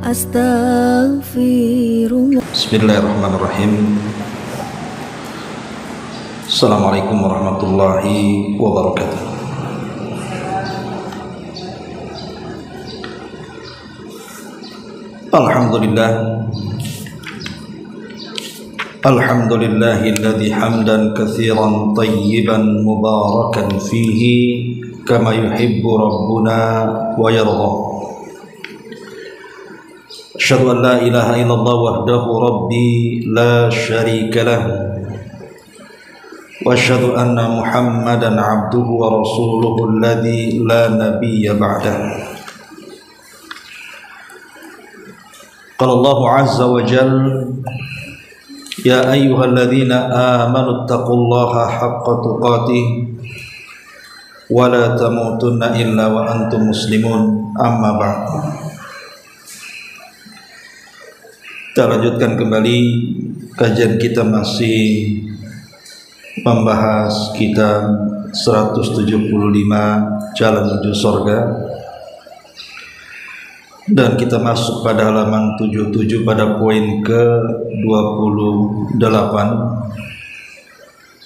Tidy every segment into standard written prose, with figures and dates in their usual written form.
Astaghfirullah. Bismillahirrahmanirrahim. Assalamualaikum warahmatullahi wabarakatuh. Alhamdulillah. Alhamdulillahilladzi hamdan katsiran tayyiban mubarakan fihi kama yuhibbu rabbuna wa yarda. Asyhadu an la ilaha illallah wahdahu rabbi la syarika lah wa asyhadu anna Muhammadan abduhu wa rasuluhu alladzi la nabiyya ba'dah. Qala Allah azza wa jalla ya ayyuhalladzina amanu taqullaha haqqa tuqatih wa la tamutunna illa wa antum muslimun, amma ba'd. Kita lanjutkan kembali kajian kita, masih membahas kitab 175 Jalan Menuju Surga, dan kita masuk pada halaman 77 pada poin ke-28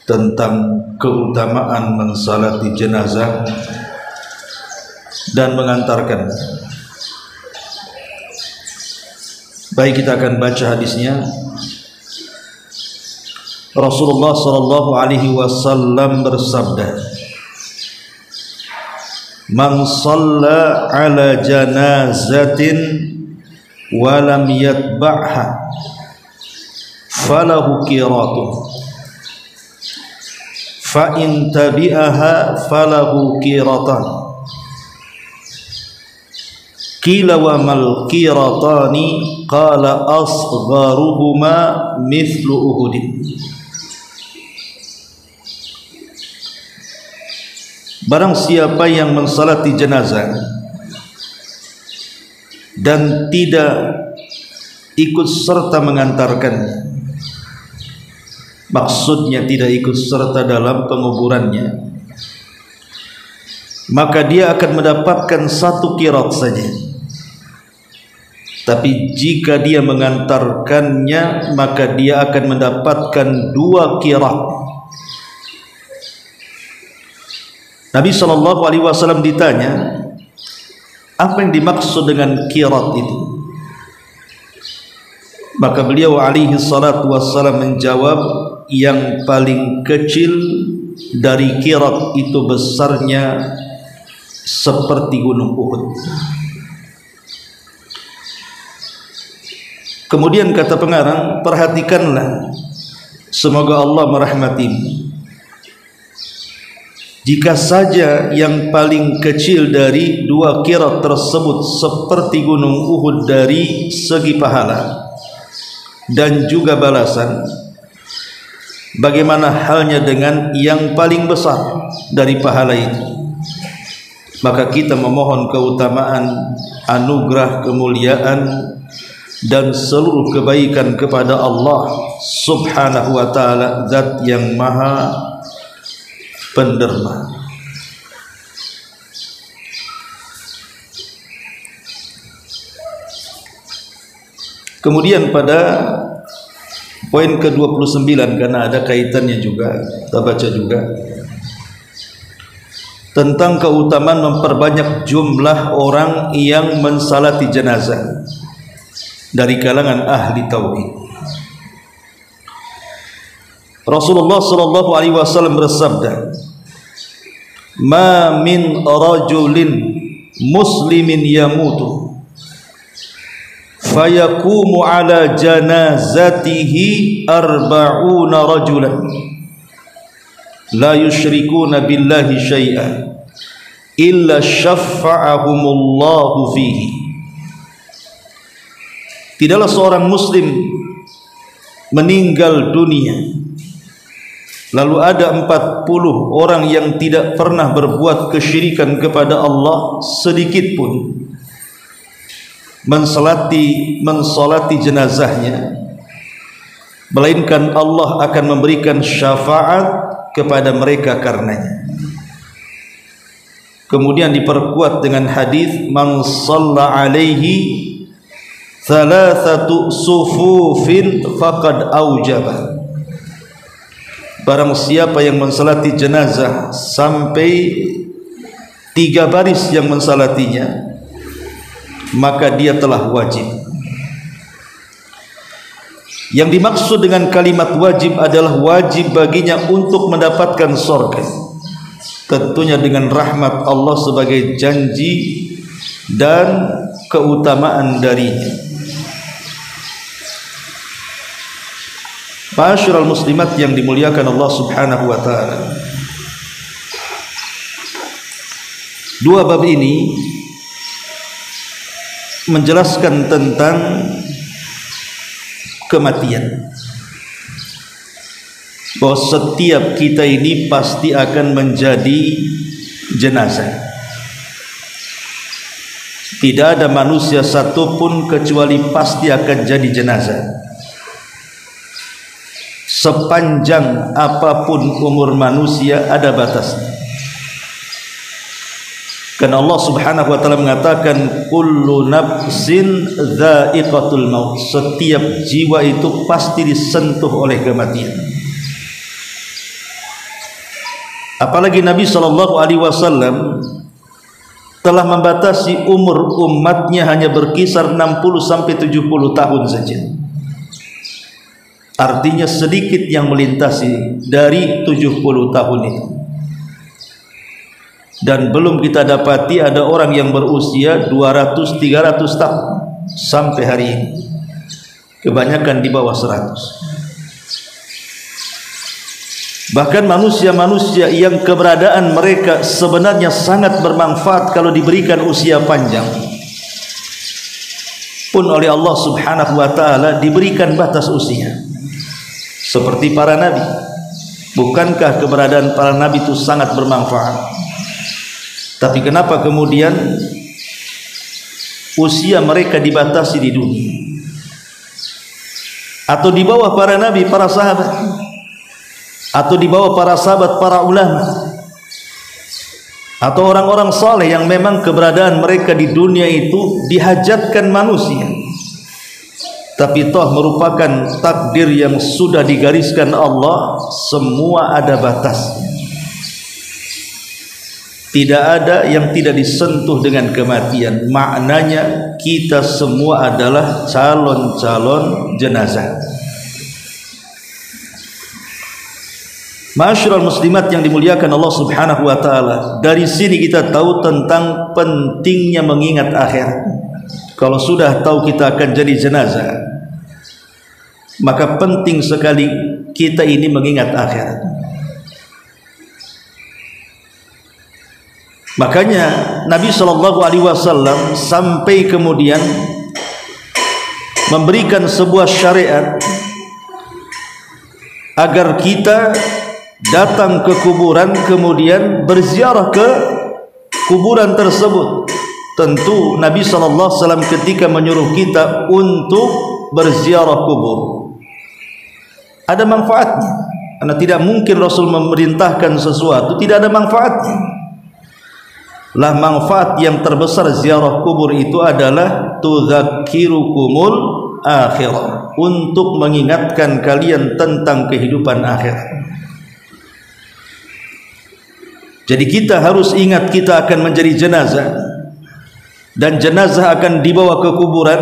tentang keutamaan mensalati jenazah dan mengantarkan. Baik, kita akan baca hadisnya. Rasulullah sallallahu alaihi wasallam bersabda, "Man shalla ala janazatin wa lam yatba'ha falahu qiratun fa in tabi'aha falahu qiratan." Qila wa mal qiratani qala asgharuhuma mithlu uhudin. Barang siapa yang mensalati jenazah dan tidak ikut serta mengantarkannya, maksudnya tidak ikut serta dalam penguburannya, maka dia akan mendapatkan 1 qirat saja. Tapi jika dia mengantarkannya, maka dia akan mendapatkan 2 qirat. Nabi SAW ditanya, apa yang dimaksud dengan qirat itu? Maka beliau alaihi salatu wassalam menjawab, yang paling kecil dari qirat itu besarnya seperti gunung Uhud. Kemudian kata pengarang, perhatikanlah, semoga Allah merahmatimu. Jika saja yang paling kecil dari 2 qirat tersebut seperti gunung Uhud dari segi pahala dan juga balasan, bagaimana halnya dengan yang paling besar dari pahala itu? Maka kita memohon keutamaan, anugerah, kemuliaan dan seluruh kebaikan kepada Allah subhanahu wa ta'ala, zat yang maha penderma. Kemudian pada poin ke-29, karena ada kaitannya juga, kita baca juga tentang keutamaan memperbanyak jumlah orang yang mensalati jenazah dari kalangan ahli tauhid. Rasulullah sallallahu alaihi wasallam bersabda, "Ma min rajulin muslimin yamutu fayaqumu ala janazatihi 40 rajulan la yusyrikuna billahi syai'an illa syafa'ahumullahu fihi." Tidaklah seorang muslim meninggal dunia lalu ada 40 orang yang tidak pernah berbuat kesyirikan kepada Allah sedikit pun, mensolati jenazahnya, melainkan Allah akan memberikan syafaat kepada mereka karenanya. Kemudian diperkuat dengan hadis, "Man shalla alaihi thalathatu sufufin faqad aujaba. Barang siapa yang mensalati jenazah sampai 3 baris yang mensalatinya, maka dia telah wajib. Yang dimaksud dengan kalimat wajib adalah wajib baginya untuk mendapatkan surga, tentunya dengan rahmat Allah sebagai janji dan keutamaan darinya. Ma'asyiral muslimat yang dimuliakan Allah Subhanahu wa taala. Dua bab ini menjelaskan tentang kematian. Bahwa setiap kita ini pasti akan menjadi jenazah. Tidak ada manusia satupun kecuali pasti akan jadi jenazah. Sepanjang apapun umur manusia ada batasnya. Karena Allah Subhanahu wa taala mengatakan kullu nafsin dha'iqatul maut. Setiap jiwa itu pasti disentuh oleh kematian. Apalagi Nabi sallallahu alaihi wasallam telah membatasi umur umatnya hanya berkisar 60 sampai 70 tahun saja. Artinya sedikit yang melintasi dari 70 tahun itu. Dan belum kita dapati ada orang yang berusia 200-300 tahun sampai hari ini. Kebanyakan di bawah 100. Bahkan manusia-manusia yang keberadaan mereka sebenarnya sangat bermanfaat kalau diberikan usia panjang, pun oleh Allah Subhanahu wa taala diberikan batas usia. Seperti para nabi. Bukankah keberadaan para nabi itu sangat bermanfaat? Tapi kenapa kemudian usia mereka dibatasi di dunia? Atau di bawah para nabi, para sahabat? Atau di bawah para sahabat, para ulama? Atau orang-orang saleh yang memang keberadaan mereka di dunia itu dihajatkan manusia, tapi toh merupakan takdir yang sudah digariskan Allah, semua ada batasnya. Tidak ada yang tidak disentuh dengan kematian. Maknanya kita semua adalah calon-calon jenazah. Ma'asyiral muslimat yang dimuliakan Allah Subhanahu wa taala, dari sini kita tahu tentang pentingnya mengingat akhirat. Kalau sudah tahu kita akan jadi jenazah, maka penting sekali kita ini mengingat akhirat. Makanya Nabi sallallahu alaihi wasallam sampai kemudian memberikan sebuah syariat agar kita datang ke kuburan kemudian berziarah ke kuburan tersebut. Tentu Nabi sallallahu alaihi wasallam ketika menyuruh kita untuk berziarah kubur ada manfaatnya, karena tidak mungkin Rasul memerintahkan sesuatu tidak ada manfaatnya. Lah manfaat yang terbesar ziarah kubur itu adalah tudzakirukumul akhirah, untuk mengingatkan kalian tentang kehidupan akhirat. Jadi kita harus ingat kita akan menjadi jenazah, dan jenazah akan dibawa ke kuburan.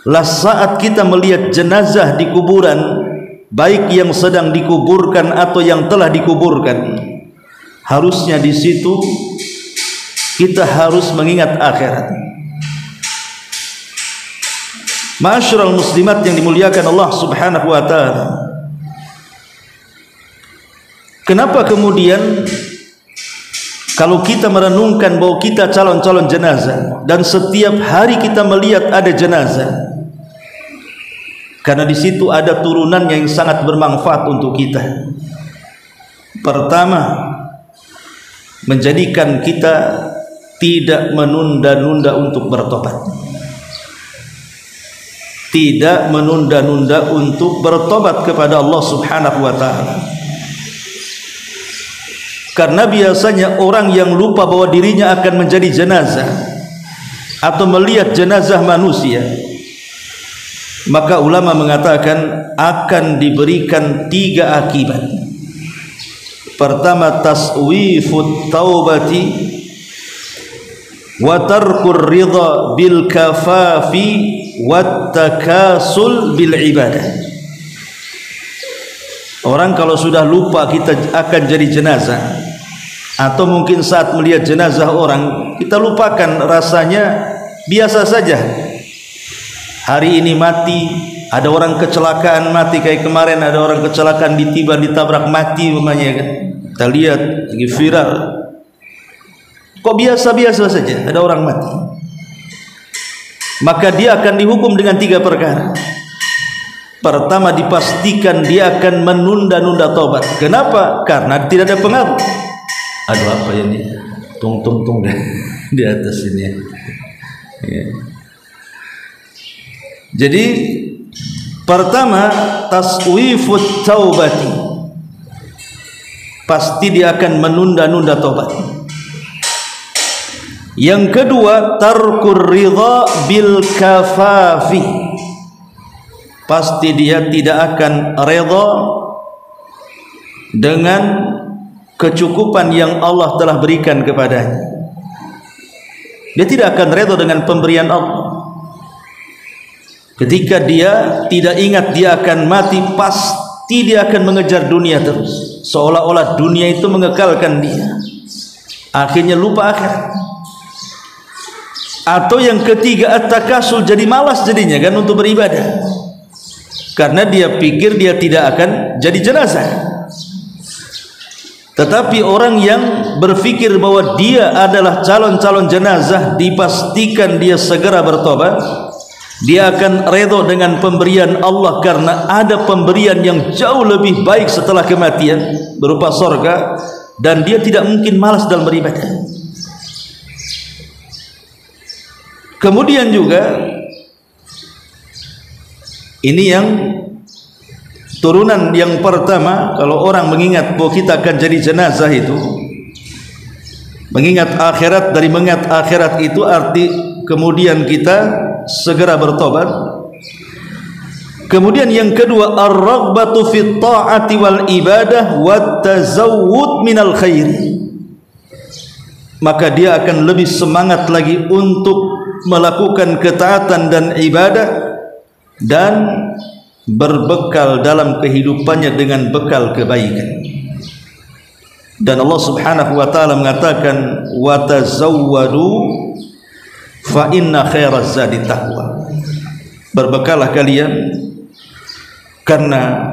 Lah saat kita melihat jenazah di kuburan, baik yang sedang dikuburkan atau yang telah dikuburkan, harusnya di situ kita harus mengingat akhirat. Ma'asyiral muslimat yang dimuliakan Allah Subhanahu wa taala, kenapa kemudian kalau kita merenungkan bahwa kita calon-calon jenazah dan setiap hari kita melihat ada jenazah, karena di situ ada turunan yang sangat bermanfaat untuk kita. Pertama, menjadikan kita tidak menunda-nunda untuk bertobat. Tidak menunda-nunda untuk bertobat kepada Allah Subhanahu wa taala. Karena biasanya orang yang lupa bahwa dirinya akan menjadi jenazah atau melihat jenazah manusia, maka ulama mengatakan akan diberikan 3 akibat. Pertama, taswifut taubati wa tarkur ridha bil kafafi wat takasul bil ibadah. Orang kalau sudah lupa kita akan jadi jenazah, atau mungkin saat melihat jenazah orang kita lupakan, rasanya biasa saja. Hari ini mati, ada orang kecelakaan mati, kayak kemarin ada orang kecelakaan ditabrak mati umpamanya kan. Kita lihat lagi viral. Kok biasa-biasa saja ada orang mati. Maka dia akan dihukum dengan 3 perkara. Pertama, dipastikan dia akan menunda-nunda tobat. Kenapa? Karena tidak ada pengaruh. Aduh, apa ini? Tung di atas ini. Ya. Jadi pertama, taswifut taubati, pasti dia akan menunda-nunda tobat. Yang kedua, tarkur ridha bil kafafi, pasti dia tidak akan redha dengan kecukupan yang Allah telah berikan kepadanya. Dia tidak akan redha dengan pemberian Allah. Ketika dia tidak ingat dia akan mati, pasti dia akan mengejar dunia terus, seolah-olah dunia itu mengekalkan dia. Akhirnya lupa akhirat. Atau yang ketiga, at-takasul, jadi malas jadinya kan untuk beribadah, karena dia pikir dia tidak akan jadi jenazah. Tetapi orang yang berpikir bahwa dia adalah calon-calon jenazah, dipastikan dia segera bertobat. Dia akan redha dengan pemberian Allah, karena ada pemberian yang jauh lebih baik setelah kematian berupa sorga, dan dia tidak mungkin malas dalam beribadah. Kemudian juga ini yang turunan yang pertama, kalau orang mengingat bahwa kita akan jadi jenazah itu, mengingat akhirat, dari mengingat akhirat itu arti kemudian kita segera bertobat. Kemudian yang kedua, ar-raghbatu fit ta'ati wal ibadah wat tazawwud minal khairi, maka dia akan lebih semangat lagi untuk melakukan ketaatan dan ibadah, dan berbekal dalam kehidupannya dengan bekal kebaikan. Dan Allah Subhanahu wa taala mengatakan, wa tazawwadu fa inna khairaz zadi taqwa, berbekallah kalian karena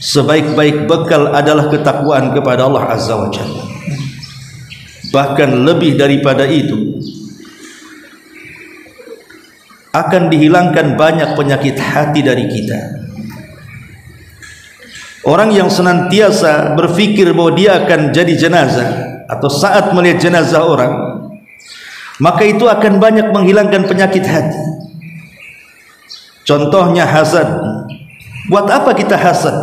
sebaik-baik bekal adalah ketakwaan kepada Allah Azza wa Jalla. Bahkan lebih daripada itu, akan dihilangkan banyak penyakit hati dari kita. Orang yang senantiasa berpikir bahwa dia akan jadi jenazah, atau saat melihat jenazah orang, maka itu akan banyak menghilangkan penyakit hati. Contohnya hasad. Buat apa kita hasad?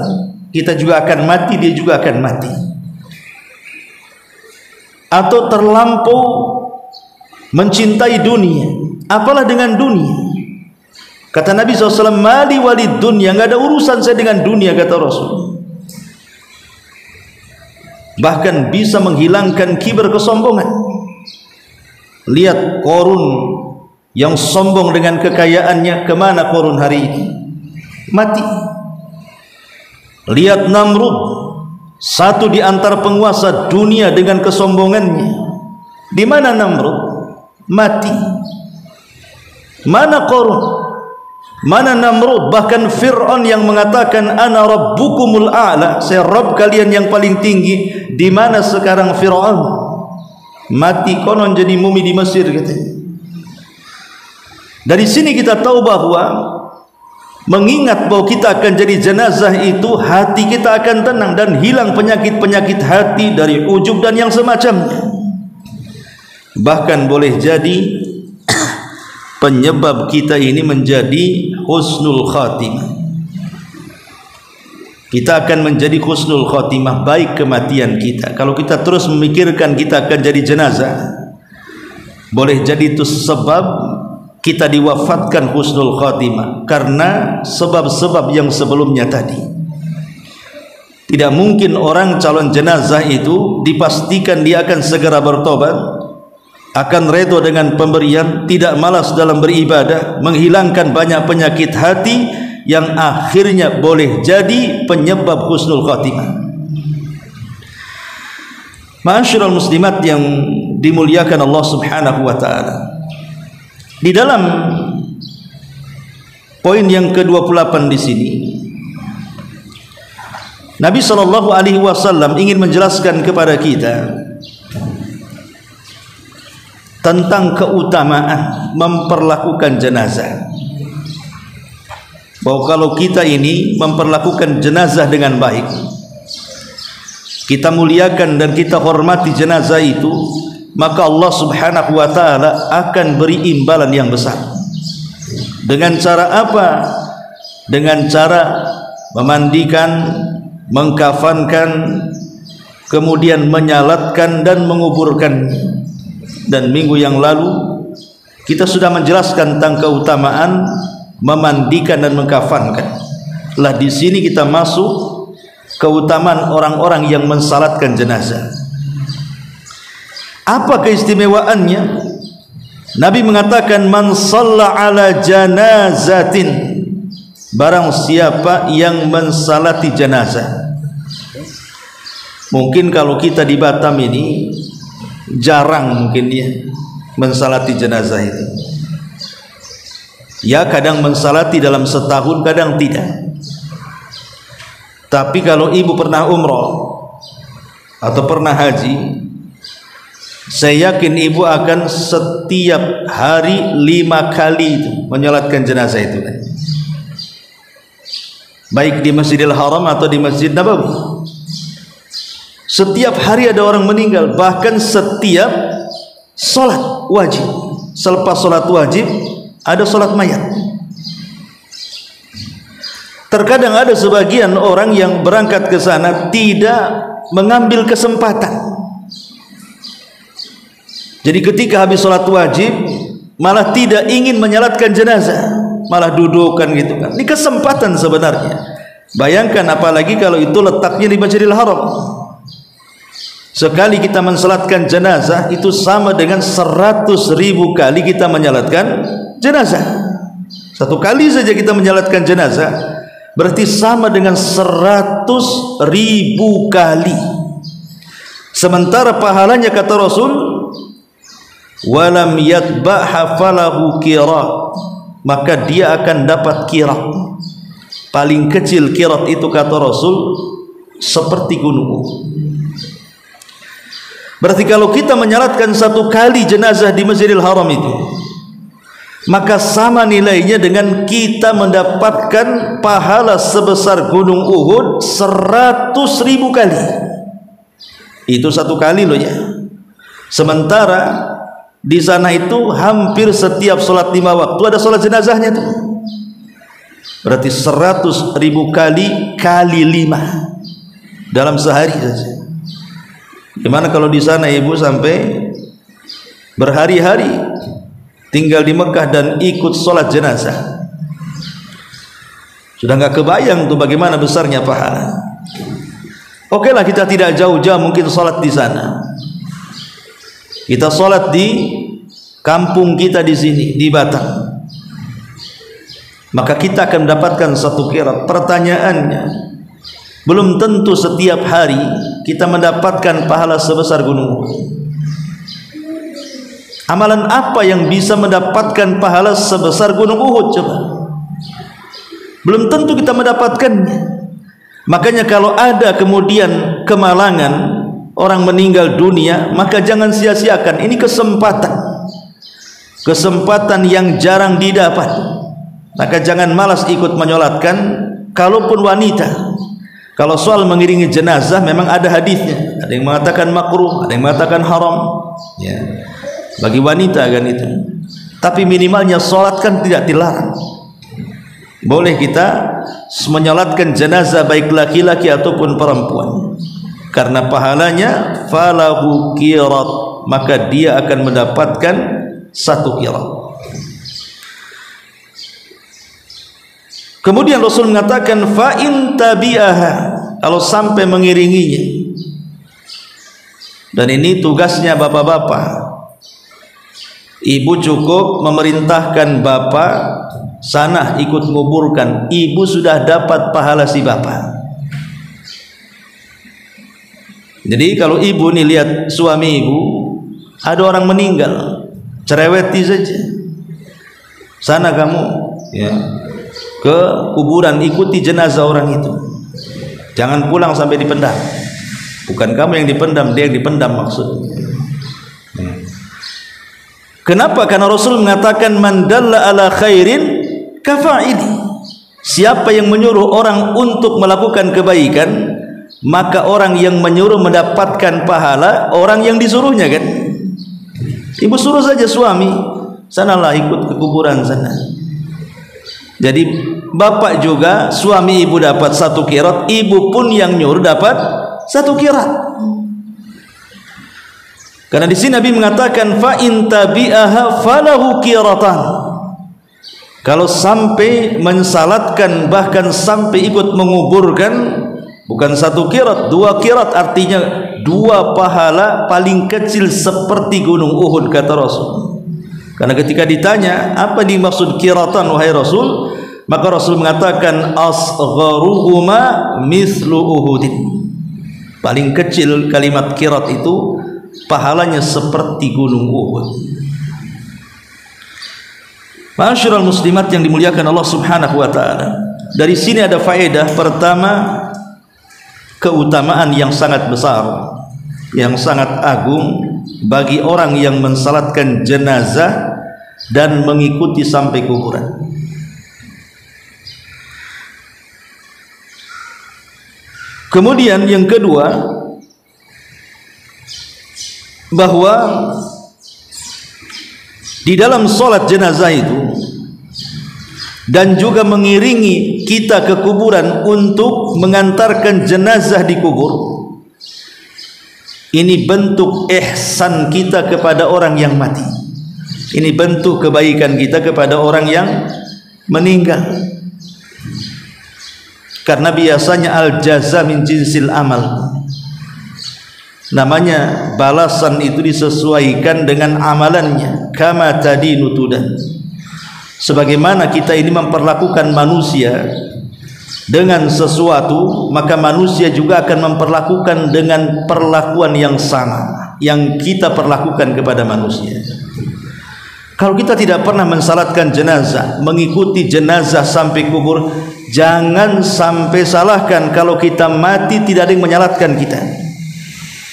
Kita juga akan mati, dia juga akan mati. Atau terlampau mencintai dunia, apalah dengan dunia. Kata Nabi SAW, mali walid dunia, nggak ada urusan saya dengan dunia, kata Rasul. Bahkan bisa menghilangkan kibar, kesombongan. Lihat Qarun yang sombong dengan kekayaannya, kemana Qarun hari ini? Mati. Lihat Namrud, satu di antara penguasa dunia, dengan kesombongannya. Di mana Namrud? Mati. Mana Qarun? Mana Namrud? Bahkan Fir'aun yang mengatakan ana rabbukumul a'la, saya Rabb kalian yang paling tinggi. Di mana sekarang Fir'aun? Mati, konon jadi mumi di Mesir katanya. Dari sini kita tahu bahwa mengingat bahwa kita akan jadi jenazah itu, hati kita akan tenang dan hilang penyakit-penyakit hati dari ujub dan yang semacamnya. Bahkan boleh jadi penyebab kita ini menjadi husnul khatimah. Kita akan menjadi husnul khatimah, baik kematian kita. Kalau kita terus memikirkan kita akan jadi jenazah, boleh jadi itu sebab kita diwafatkan husnul khatimah? Karena sebab-sebab yang sebelumnya tadi. Tidak mungkin orang calon jenazah itu dipastikan dia akan segera bertobat, akan redha dengan pemberian, tidak malas dalam beribadah, menghilangkan banyak penyakit hati yang akhirnya boleh jadi penyebab husnul khatimah. Ma'asyiral muslimat yang dimuliakan Allah Subhanahu wa taala. Di dalam poin yang ke-28 di sini, Nabi sallallahu alaihi wasallam ingin menjelaskan kepada kita tentang keutamaan memperlakukan jenazah. Bahwa kalau kita ini memperlakukan jenazah dengan baik, kita muliakan dan kita hormati jenazah itu, maka Allah Subhanahu wa taala akan beri imbalan yang besar. Dengan cara apa? Dengan cara memandikan, mengkafankan, kemudian menyalatkan dan menguburkan. Dan minggu yang lalu kita sudah menjelaskan tentang keutamaan memandikan dan mengkafankan. Lah di sini kita masuk keutamaan orang-orang yang mensalatkan jenazah. Apa keistimewaannya? Nabi mengatakan, man shalla ala janazatin, barang siapa yang mensalati jenazah. Mungkin kalau kita di Batam ini jarang mungkin ya mensalati jenazah itu. Ya kadang mensalati dalam setahun, kadang tidak. Tapi kalau ibu pernah umroh atau pernah haji, saya yakin ibu akan setiap hari 5 kali itu menyolatkan jenazah itu kan? Baik di Masjidil Haram atau di Masjid Nabawi. Setiap hari ada orang meninggal, bahkan setiap solat wajib, selepas solat wajib ada solat mayat. Terkadang ada sebagian orang yang berangkat ke sana tidak mengambil kesempatan. Jadi ketika habis sholat wajib malah tidak ingin menyalatkan jenazah, malah dudukkan gitu kan. Ini kesempatan sebenarnya. Bayangkan apalagi kalau itu letaknya di Masjidil Haram. Sekali kita mensalatkan jenazah itu sama dengan 100.000 kali kita menyalatkan jenazah. Satu kali saja kita menyalatkan jenazah berarti sama dengan 100.000 kali. Sementara pahalanya kata Rasul, walam yatba'ha falahu qirat, maka dia akan dapat qirat. Paling kecil qirat itu kata Rasul seperti gunung Uhud. Berarti kalau kita menyalatkan 1 kali jenazah di Masjidil Haram itu, maka sama nilainya dengan kita mendapatkan pahala sebesar gunung Uhud 100.000 kali. Itu 1 kali loh ya. Sementara di sana itu hampir setiap sholat 5 waktu ada sholat jenazahnya tuh. Berarti 100.000 kali 5 dalam sehari saja. Gimana kalau di sana ibu sampai berhari-hari tinggal di Mekah dan ikut sholat jenazah? Sudah nggak kebayang tuh bagaimana besarnya pahala. Oke lah, kita tidak jauh-jauh mungkin sholat di sana. Kita sholat di kampung kita di sini, di Batam. Maka kita akan mendapatkan 1 qirat. Pertanyaannya, belum tentu setiap hari kita mendapatkan pahala sebesar gunung Uhud. Amalan apa yang bisa mendapatkan pahala sebesar gunung Uhud coba? Belum tentu kita mendapatkannya. Makanya kalau ada kemudian kemalangan, orang meninggal dunia, maka jangan sia-siakan. Ini kesempatan yang jarang didapat. Maka jangan malas ikut menyolatkan, kalaupun wanita. Kalau soal mengiringi jenazah memang ada hadisnya. Ada yang mengatakan makruh, ada yang mengatakan haram ya, bagi wanita kan itu. Tapi minimalnya sholat kan tidak dilarang. Boleh kita menyolatkan jenazah baik laki-laki ataupun perempuan, karena pahalanya falahu qirat, maka dia akan mendapatkan 1 qirat. Kemudian Rasul mengatakan fa in tabi'aha, kalau sampai mengiringinya. Dan ini tugasnya bapak-bapak. Ibu cukup memerintahkan bapak sana ikut menguburkan, ibu sudah dapat pahala si bapak. Jadi kalau ibu nih lihat suami ibu ada orang meninggal, cereweti saja, sana kamu ya ke kuburan, ikuti jenazah orang itu, jangan pulang sampai dipendam. Bukan kamu yang dipendam, dia yang dipendam maksudnya. Kenapa? Karena Rasul mengatakan man dalla ala khairin kafa'ili. Siapa yang menyuruh orang untuk melakukan kebaikan, maka orang yang menyuruh mendapatkan pahala orang yang disuruhnya, kan? Ibu suruh saja suami, sanalah ikut ke kuburan sana. Jadi bapak juga, suami ibu dapat 1 qirat, ibu pun yang nyuruh dapat 1 qirat. Karena di sini Nabi mengatakan fa in tabi'aha falahu qiratan. Kalau sampai mensalatkan, bahkan sampai ikut menguburkan, bukan 1 qirat, 2 qirat, artinya 2 pahala paling kecil seperti gunung Uhud, kata Rasul. Karena ketika ditanya apa dimaksud qiratan wahai Rasul, maka Rasul mengatakan asgharuhuma mithlu Uhudin. Paling kecil kalimat qirat itu pahalanya seperti gunung Uhud. Ma'asyiral muslimat yang dimuliakan Allah Subhanahu wa taala. Dari sini ada faedah. Pertama, keutamaan yang sangat besar, yang sangat agung bagi orang yang mensalatkan jenazah dan mengikuti sampai kuburan. Kemudian yang kedua, bahwa di dalam sholat jenazah itu dan juga mengiringi kita ke kuburan untuk mengantarkan jenazah di kubur, ini bentuk ihsan kita kepada orang yang mati. Ini bentuk kebaikan kita kepada orang yang meninggal. Karena biasanya al-jaza min jinsil amal, namanya balasan itu disesuaikan dengan amalannya. Kama tadinu tudan. Sebagaimana kita ini memperlakukan manusia dengan sesuatu, maka manusia juga akan memperlakukan dengan perlakuan yang sama yang kita perlakukan kepada manusia. Kalau kita tidak pernah mensalatkan jenazah, mengikuti jenazah sampai kubur, jangan sampai salahkan kalau kita mati tidak ada yang menyalatkan kita,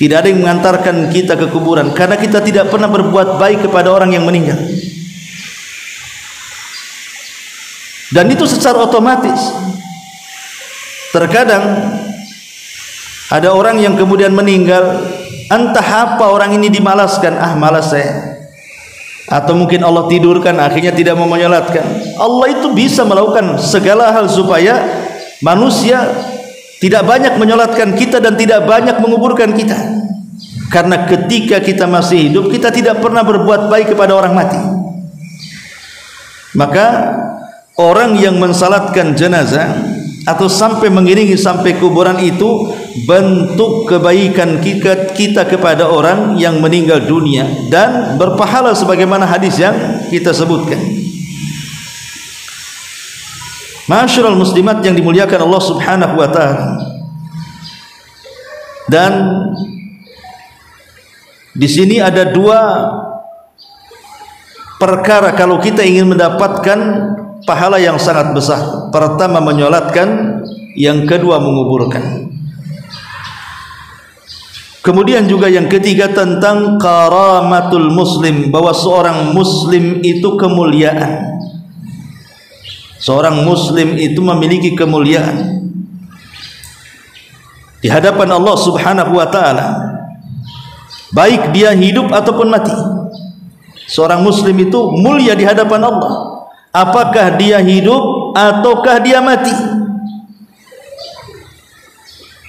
tidak ada yang mengantarkan kita ke kuburan, karena kita tidak pernah berbuat baik kepada orang yang meninggal. Dan itu secara otomatis. Terkadang ada orang yang kemudian meninggal, entah apa orang ini dimalaskan, malas saya, atau mungkin Allah tidurkan akhirnya tidak mau menyolatkan. Allah itu bisa melakukan segala hal supaya manusia tidak banyak menyolatkan kita dan tidak banyak menguburkan kita. Karena ketika kita masih hidup, kita tidak pernah berbuat baik kepada orang mati. Maka orang yang mensalatkan jenazah atau sampai mengiringi sampai kuburan itu bentuk kebaikan kita kepada orang yang meninggal dunia dan berpahala sebagaimana hadis yang kita sebutkan. Ma'asyiral muslimat yang dimuliakan Allah Subhanahu wa taala. Dan di sini ada 2 perkara kalau kita ingin mendapatkan pahala yang sangat besar. Pertama menyolatkan, yang kedua menguburkan. Kemudian juga yang ketiga tentang karamatul muslim, bahwa seorang muslim itu kemuliaan. Seorang muslim itu memiliki kemuliaan di hadapan Allah Subhanahu wa taala, baik dia hidup ataupun mati. Seorang muslim itu mulia di hadapan Allah, apakah dia hidup ataukah dia mati.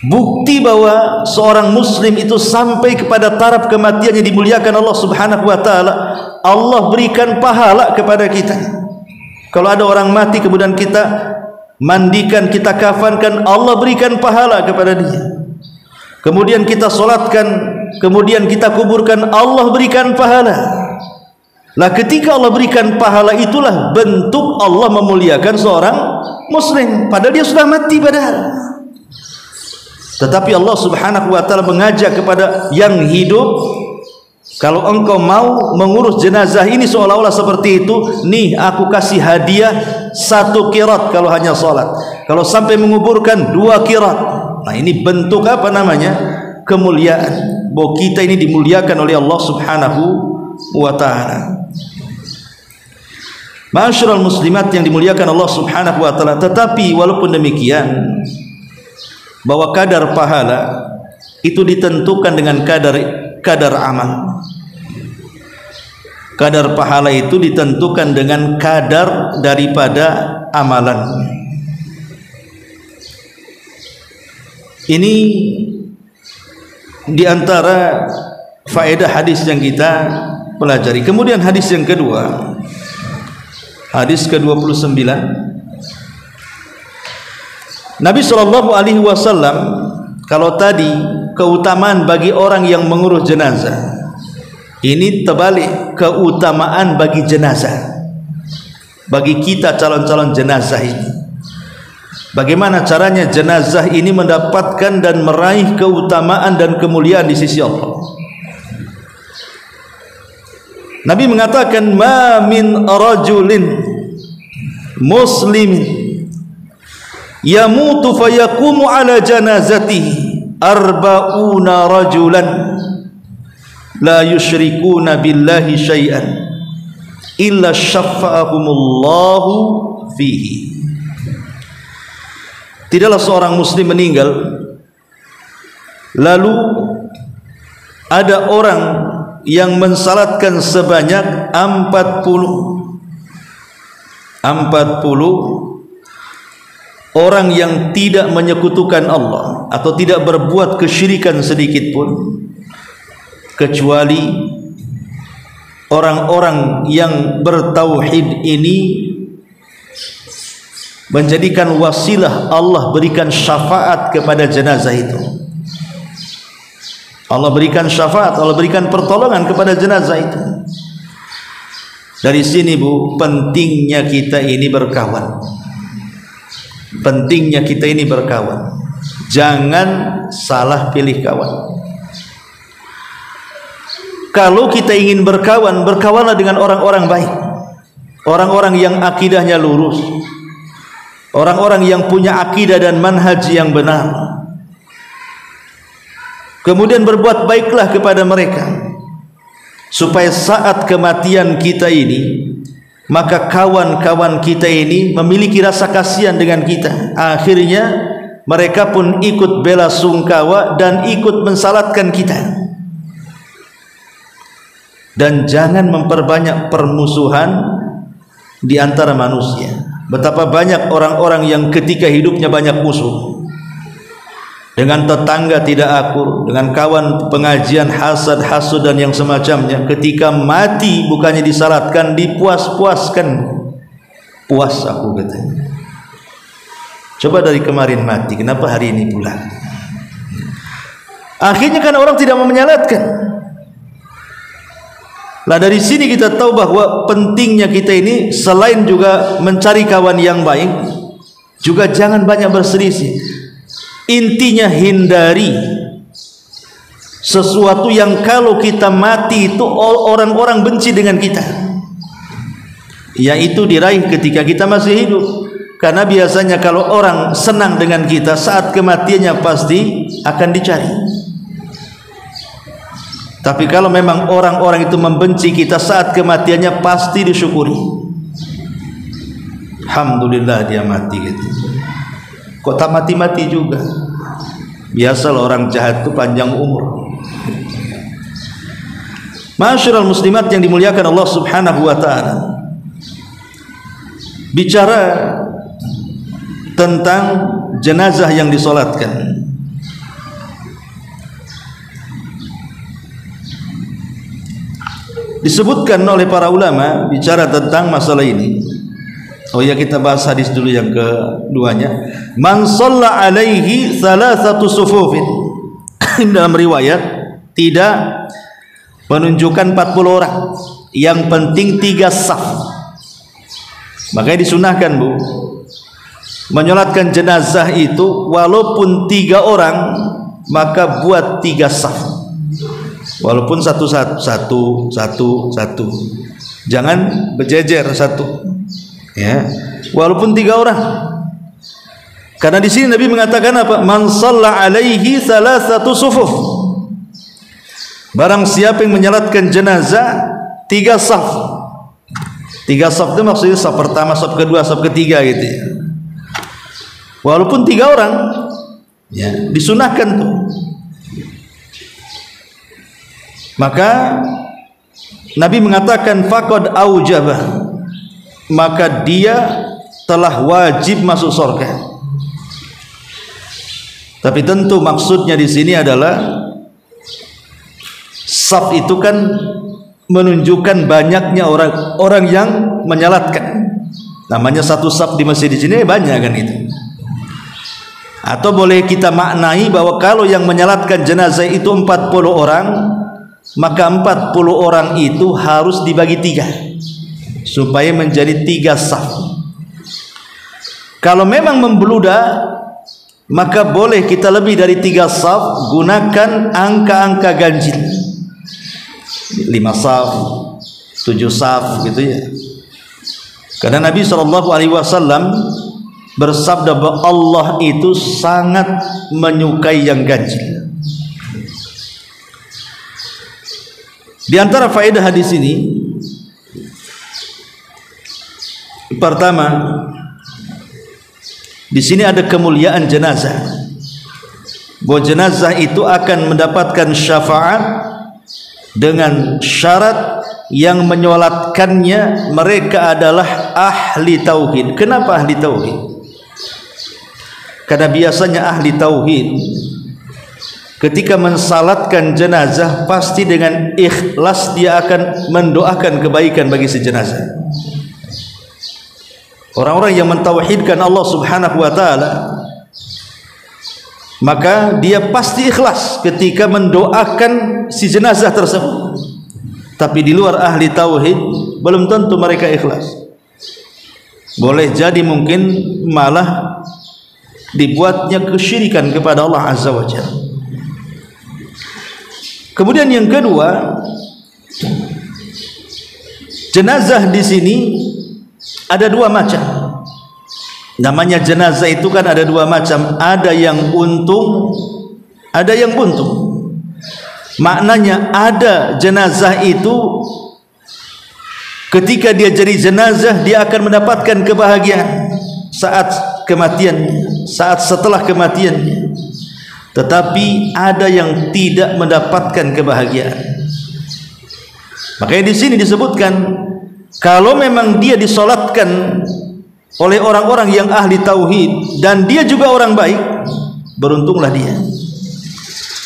Bukti bahwa seorang muslim itu sampai kepada taraf kematiannya dimuliakan Allah Subhanahu wa taala, Allah berikan pahala kepada kita. Kalau ada orang mati kemudian kita mandikan, kita kafankan, Allah berikan pahala kepada dia. Kemudian kita solatkan, kemudian kita kuburkan, Allah berikan pahala. Lah ketika Allah berikan pahala, itulah bentuk Allah memuliakan seorang muslim, padahal dia sudah mati padahal. Tetapi Allah subhanahu wa ta'ala mengajak kepada yang hidup, kalau engkau mau mengurus jenazah ini seolah-olah seperti itu, nih aku kasih hadiah 1 qirat kalau hanya salat, kalau sampai menguburkan 2 qirat. Nah ini bentuk apa namanya? Kemuliaan, bahwa kita ini dimuliakan oleh Allah subhanahu wa ta'ala. Ma'asyiral muslimat yang dimuliakan Allah subhanahu wa ta'ala. Tetapi walaupun demikian, bahwa kadar pahala itu ditentukan dengan kadar amal. Kadar pahala itu ditentukan dengan kadar daripada amalan. Ini diantara faedah hadis yang kita pelajari. Kemudian hadis yang kedua, hadis ke-29, Nabi SAW, kalau tadi keutamaan bagi orang yang mengurus jenazah, ini terbalik, keutamaan bagi jenazah, bagi kita calon-calon jenazah ini. Bagaimana caranya jenazah ini mendapatkan dan meraih keutamaan dan kemuliaan di sisi Allah? Nabi mengatakan, ma min rajulin muslimin yamutu fayaqumu ala janazatihi arba'una rajulan la yusyrikuna billahi syai'an illa syafa'ahumullahu fihi. Tidaklah seorang muslim meninggal lalu ada orang yang mensalatkan sebanyak 40 orang yang tidak menyekutukan Allah atau tidak berbuat kesyirikan sedikit pun, kecuali orang-orang yang bertauhid ini menjadikan wasilah Allah berikan syafaat kepada jenazah itu. Allah berikan syafaat, Allah berikan pertolongan kepada jenazah itu. Dari sini Bu, pentingnya kita ini berkawan. Pentingnya kita ini berkawan. Jangan salah pilih kawan. Kalau kita ingin berkawan, berkawanlah dengan orang-orang baik, orang-orang yang akidahnya lurus, orang-orang yang punya akidah dan manhaj yang benar. Kemudian berbuat baiklah kepada mereka, supaya saat kematian kita ini, maka kawan-kawan kita ini memiliki rasa kasihan dengan kita. Akhirnya mereka pun ikut bela sungkawa dan ikut mensalatkan kita. Dan jangan memperbanyak permusuhan di antara manusia. Betapa banyak orang-orang yang ketika hidupnya banyak musuh, dengan tetangga tidak akur, dengan kawan pengajian hasad, hasud dan yang semacamnya. Ketika mati bukannya disalatkan, dipuas-puaskan. Puas aku katanya. Coba dari kemarin mati, kenapa hari ini pula? Akhirnya karena orang tidak mau menyalatkan. Nah dari sini kita tahu bahwa pentingnya kita ini selain juga mencari kawan yang baik, juga jangan banyak berselisih. Intinya hindari sesuatu yang kalau kita mati itu orang-orang benci dengan kita, yaitu diraih ketika kita masih hidup. Karena biasanya kalau orang senang dengan kita, saat kematiannya pasti akan dicari. Tapi kalau memang orang-orang itu membenci kita, saat kematiannya pasti disyukuri. Alhamdulillah dia mati gitu. Kok tak mati-mati juga? Biasalah orang jahat itu panjang umur. Ma'asyiral muslimat yang dimuliakan Allah subhanahu wa ta'ala, bicara tentang jenazah yang disolatkan, disebutkan oleh para ulama bicara tentang masalah ini. Oh ya, kita bahas hadis dulu yang keduanya. Man shalla alaihi thalathatu sufufin. Dalam riwayat tidak menunjukkan 40 orang, yang penting 3 saf. Makanya disunahkan, Bu, menyolatkan jenazah itu walaupun 3 orang, maka buat 3 saf. Walaupun satu, jangan berjejer satu. Ya, walaupun 3 orang. Karena di sini Nabi mengatakan apa? Man shalla alaihi thalathatu sufuf. Barang siapa yang menyalatkan jenazah 3 saf. 3 saf itu maksudnya saf pertama, saf kedua, saf ketiga gitu ya. Walaupun 3 orang, ya, disunahkan tuh. Maka Nabi mengatakan faqad aujabah, maka dia telah wajib masuk surga. Tapi tentu maksudnya di sini adalah saf itu kan menunjukkan banyaknya orang yang menyalatkan. Namanya satu saf di masjid di sini banyak kan itu. Atau boleh kita maknai bahwa kalau yang menyalatkan jenazah itu 40 orang, maka 40 orang itu harus dibagi 3 supaya menjadi 3 saf. Kalau memang membeludak, maka boleh kita lebih dari 3 saf, gunakan angka-angka ganjil, 5 saf, 7 saf gitu ya. Karena Nabi SAW bersabda bahwa Allah itu sangat menyukai yang ganjil. Di antara faedah hadis ini, pertama, di sini ada kemuliaan jenazah. Bahwa jenazah itu akan mendapatkan syafaat dengan syarat yang menyolatkannya mereka adalah ahli tauhid. Kenapa ahli tauhid? Karena biasanya ahli tauhid ketika mensalatkan jenazah pasti dengan ikhlas dia akan mendoakan kebaikan bagi si jenazah. Orang-orang yang mentauhidkan Allah Subhanahu wa taala, maka dia pasti ikhlas ketika mendoakan si jenazah tersebut. Tapi di luar ahli tauhid belum tentu mereka ikhlas. Boleh jadi mungkin malah dibuatnya kesyirikan kepada Allah Azza wa Jalla. Kemudian yang kedua, jenazah di sini ada 2 macam. Namanya jenazah itu kan ada 2 macam. Ada yang untung, ada yang buntung. Maknanya ada jenazah itu ketika dia jadi jenazah dia akan mendapatkan kebahagiaan saat kematiannya, saat setelah kematiannya. Tetapi ada yang tidak mendapatkan kebahagiaan. Makanya di sini disebutkan kalau memang dia disolatkan oleh orang-orang yang ahli tauhid dan dia juga orang baik, beruntunglah dia.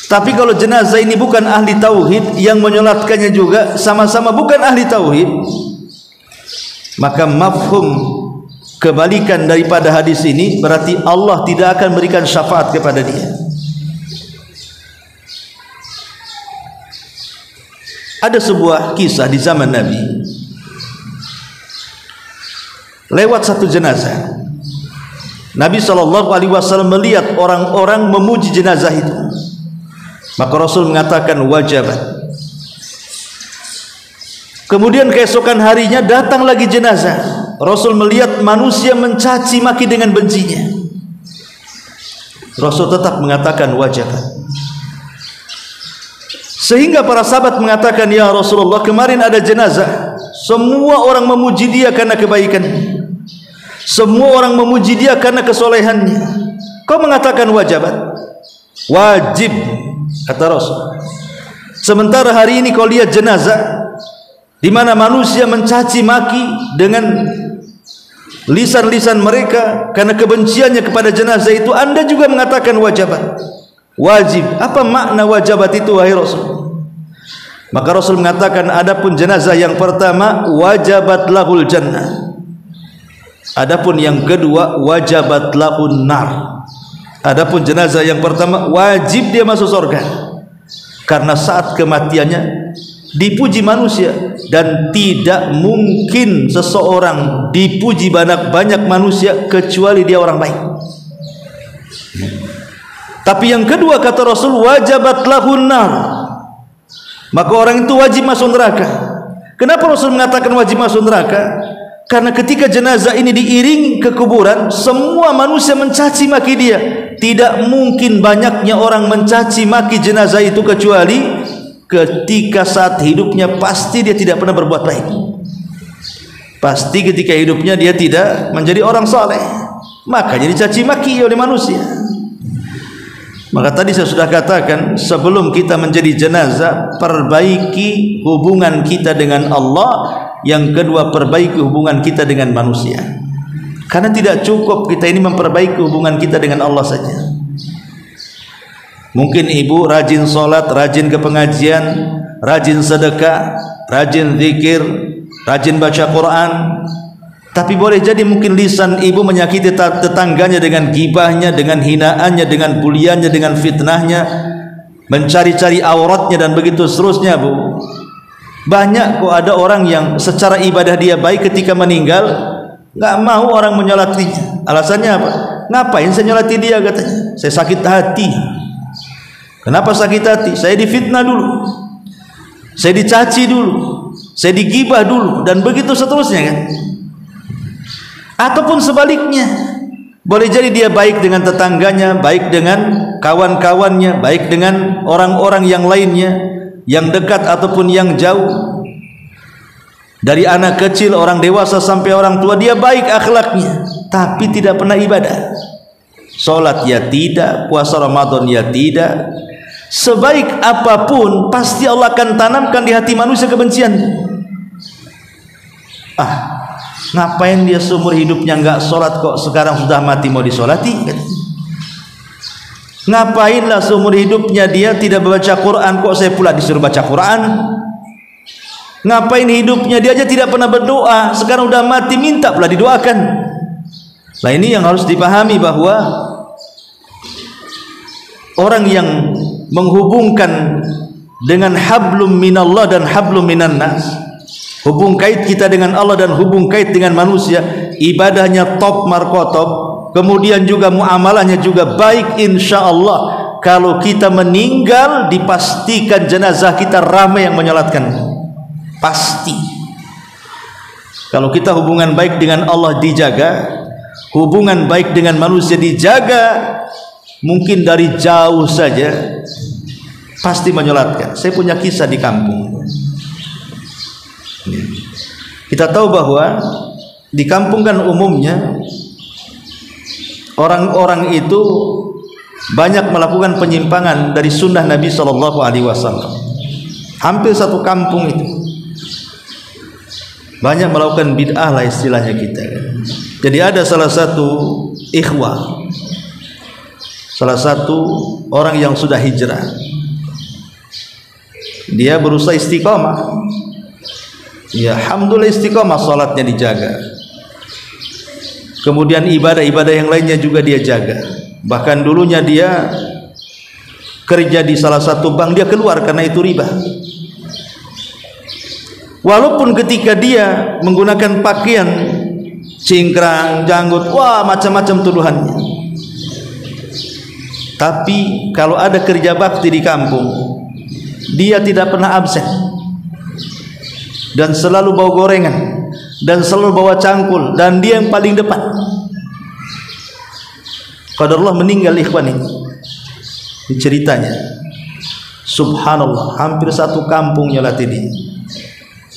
Tapi kalau jenazah ini bukan ahli tauhid, yang menyolatkannya juga sama-sama bukan ahli tauhid, maka mafhum kebalikan daripada hadis ini berarti Allah tidak akan berikan syafaat kepada dia. Ada sebuah kisah di zaman Nabi, lewat satu jenazah. Nabi SAW melihat orang-orang memuji jenazah itu, maka Rasul mengatakan wajabat. Kemudian keesokan harinya datang lagi jenazah. Rasul melihat manusia mencaci maki dengan bencinya. Rasul tetap mengatakan wajabat. Sehingga para sahabat mengatakan, ya Rasulullah, kemarin ada jenazah, semua orang memuji dia karena kebaikannya, semua orang memuji dia karena kesolehannya. Kau mengatakan wajabat? Wajib, kata Rasul. Sementara hari ini kau lihat jenazah di mana manusia mencaci maki dengan lisan-lisan mereka karena kebenciannya kepada jenazah itu, Anda juga mengatakan wajabat. Wajib. Apa makna wajabat itu, wahai Rasul? Maka Rasul mengatakan, adapun jenazah yang pertama wajabat lahul jannah, Adapun yang kedua wajabat lahun nar. Adapun jenazah yang pertama wajib dia masuk surga, karena saat kematiannya dipuji manusia, dan tidak mungkin seseorang dipuji banyak manusia kecuali dia orang baik. Tapi yang kedua kata Rasul wajabat lahun nar, maka orang itu wajib masuk neraka. Kenapa Rasul mengatakan wajib masuk neraka? Karena ketika jenazah ini diiringi ke kuburan, semua manusia mencaci maki dia. Tidak mungkin banyaknya orang mencaci maki jenazah itu kecuali ketika saat hidupnya pasti dia tidak pernah berbuat baik. Pasti ketika hidupnya dia tidak menjadi orang saleh, makanya dicaci maki oleh manusia. Maka tadi saya sudah katakan, sebelum kita menjadi jenazah, perbaiki hubungan kita dengan Allah. Yang kedua, perbaiki hubungan kita dengan manusia. Karena tidak cukup kita ini memperbaiki hubungan kita dengan Allah saja. Mungkin ibu rajin sholat, rajin ke pengajian, rajin sedekah, rajin zikir, rajin baca Quran, tapi boleh jadi mungkin lisan ibu menyakiti tetangganya dengan gibahnya, dengan hinaannya, dengan buliannya, dengan fitnahnya, mencari-cari auratnya dan begitu seterusnya. Bu, banyak kok ada orang yang secara ibadah dia baik, ketika meninggal nggak mau orang menyolatinya. Alasannya apa? Ngapain saya nyolati dia, katanya. Saya sakit hati. Kenapa sakit hati? Saya difitnah dulu, saya dicaci dulu, saya digibah dulu, dan begitu seterusnya kan. Ataupun sebaliknya, boleh jadi dia baik dengan tetangganya, baik dengan kawan-kawannya, baik dengan orang-orang yang lainnya, yang dekat ataupun yang jauh. Dari anak kecil, orang dewasa sampai orang tua, dia baik akhlaknya, tapi tidak pernah ibadah. Sholat ya tidak, puasa Ramadan ya tidak. Sebaik apapun pasti Allah akan tanamkan di hati manusia kebencian. Ngapain dia seumur hidupnya nggak sholat, kok sekarang sudah mati mau disolati? Ngapainlah seumur hidupnya dia tidak membaca Quran, kok saya pula disuruh baca Quran? Ngapain hidupnya dia aja tidak pernah berdoa, sekarang udah mati minta pula didoakan? Nah, ini yang harus dipahami, bahwa orang yang menghubungkan dengan hablum minallah dan hablum minan nas, hubung kait kita dengan Allah dan hubung kait dengan manusia, ibadahnya top markotop, kemudian juga muamalahnya juga baik, insya Allah. Kalau kita meninggal, dipastikan jenazah kita ramai yang menyolatkan, pasti. Kalau kita hubungan baik dengan Allah dijaga, hubungan baik dengan manusia dijaga, mungkin dari jauh saja pasti menyolatkan. Saya punya kisah di kampung. Kita tahu bahwa di kampung kan umumnya orang-orang itu banyak melakukan penyimpangan dari sunnah Nabi SAW. Hampir satu kampung itu banyak melakukan bid'ah lah istilahnya kita. Jadi ada salah satu ikhwah, salah satu orang yang sudah hijrah, dia berusaha istiqamah. Ya, alhamdulillah istiqamah, salatnya dijaga. Kemudian ibadah-ibadah yang lainnya juga dia jaga. Bahkan dulunya dia kerja di salah satu bank, dia keluar karena itu riba. Walaupun ketika dia menggunakan pakaian cingkrang, janggut, wah macam-macam tuduhannya. Tapi kalau ada kerja bakti di kampung, dia tidak pernah absen, dan selalu bawa gorengan, dan selalu bawa cangkul, dan dia yang paling depan. Qadarullah meninggal ikhwan ini ceritanya, subhanallah, hampir satu kampung nyolati dia.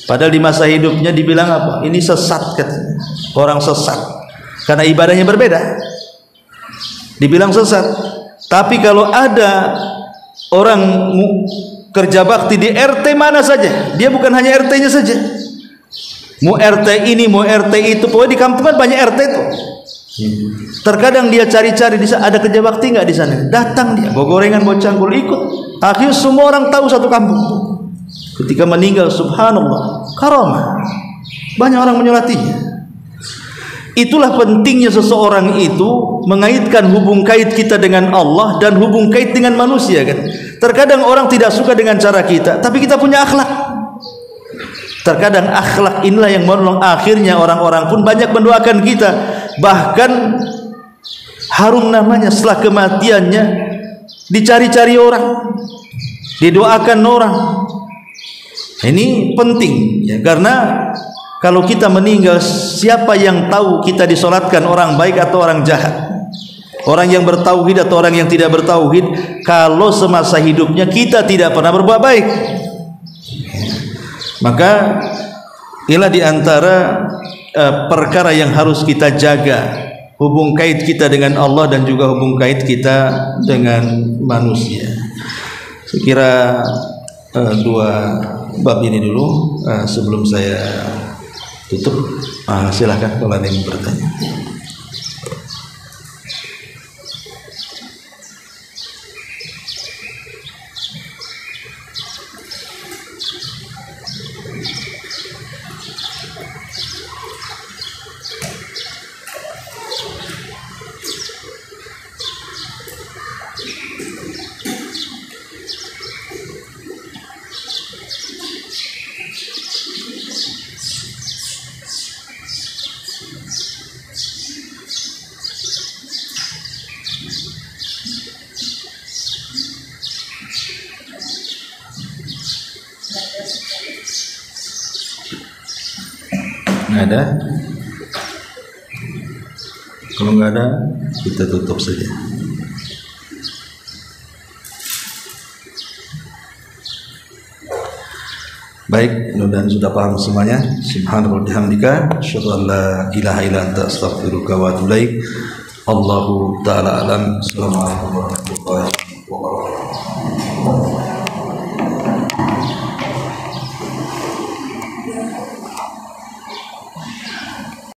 Padahal di masa hidupnya dibilang apa? Ini sesat, katanya, orang sesat, karena ibadahnya berbeda, dibilang sesat. Tapi kalau ada orang kerja bakti di RT mana saja, dia bukan hanya RT-nya saja, mau RT ini, mau RT itu, pokoknya di kampung kan banyak RT itu. Terkadang dia cari-cari di sana, ada kerja bakti nggak di sana, datang dia, bawa gorengan, bawa cangkul, ikut. Akhirnya semua orang tahu satu kampung. Ketika meninggal, subhanallah, karamah, banyak orang menyolatinya. Itulah pentingnya seseorang itu mengaitkan hubung kait kita dengan Allah dan hubung kait dengan manusia kan. Terkadang orang tidak suka dengan cara kita, tapi kita punya akhlak. Terkadang akhlak inilah yang menolong, akhirnya orang-orang pun banyak mendoakan kita. Bahkan harum namanya setelah kematiannya dicari-cari orang, didoakan orang. Ini penting ya, karena kalau kita meninggal, siapa yang tahu kita disolatkan orang baik atau orang jahat, orang yang bertauhid atau orang yang tidak bertauhid, kalau semasa hidupnya kita tidak pernah berbuat baik. Maka inilah diantara perkara yang harus kita jaga, hubung kait kita dengan Allah dan juga hubung kait kita dengan manusia. Saya kira dua bab ini dulu sebelum saya tutup. Silakan kalau ada yang bertanya. Nggak ada? Kalau nggak ada, kita tutup saja. Baik, mudah-mudahan sudah paham semuanya. Subhanallah bihamdika, asyhadu an la ilaha illa anta, astaghfiruka wa atubu ilaik. Allahu ta'ala alam. Assalamualaikum warahmatullahi wabarakatuh.